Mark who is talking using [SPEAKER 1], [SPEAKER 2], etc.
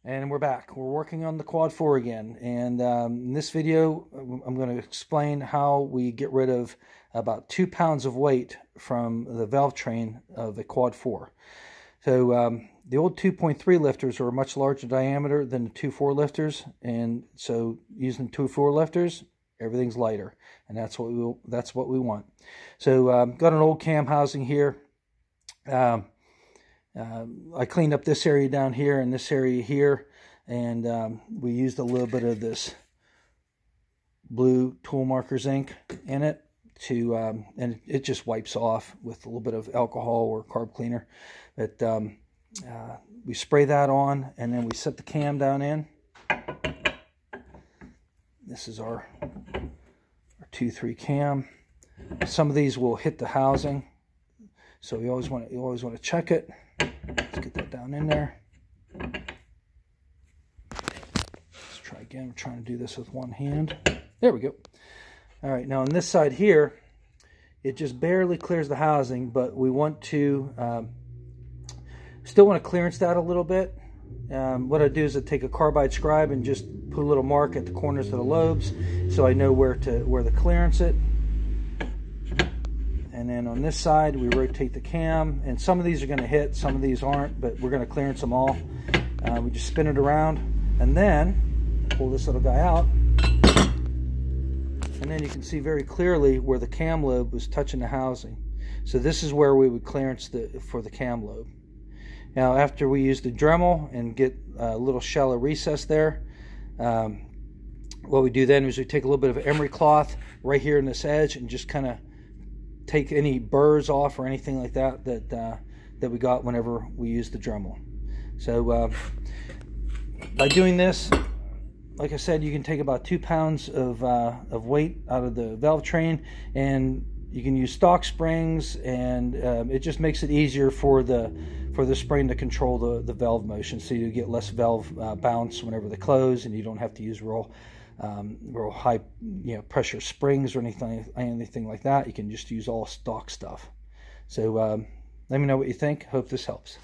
[SPEAKER 1] And we're back. We're working on the Quad 4 again. And in this video, I'm going to explain how we get rid of about 2 pounds of weight from the valve train of a Quad 4. So the old 2.3 lifters are a much larger diameter than the 2.4 lifters. And so using 2.4 lifters, everything's lighter. And that's what we want. So got an old cam housing here. I cleaned up this area down here and this area here, and we used a little bit of this blue Tool Markers ink in it to, and it just wipes off with a little bit of alcohol or carb cleaner. But we spray that on, and then we set the cam down in. This is our 2.3 cam. Some of these will hit the housing, so you always want to check it. Let's get that down in there. Let's try again. We're trying to do this with one hand. There we go. All right, now on this side here, it just barely clears the housing, but we want to still want to clearance that a little bit. What I do is I take a carbide scribe and just put a little mark at the corners of the lobes, so I know where to clearance it. And then on this side, we rotate the cam, and some of these are going to hit, some of these aren't, but we're going to clearance them all. We just spin it around, and then pull this little guy out, and then you can see very clearly where the cam lobe was touching the housing. So this is where we would clearance for the cam lobe. Now, after we use the Dremel and get a little shallow recess there, what we do then is we take a little bit of emery cloth right here in this edge and just kind of take any burrs off or anything like that we got whenever we use the Dremel. So by doing this, like I said, you can take about 2 pounds of weight out of the valve train, and you can use stock springs, and it just makes it easier for the spring to control the valve motion, so you get less valve bounce whenever they close, and you don't have to use real high pressure springs or anything like that. You can just use all stock stuff. So let me know what you think. Hope this helps.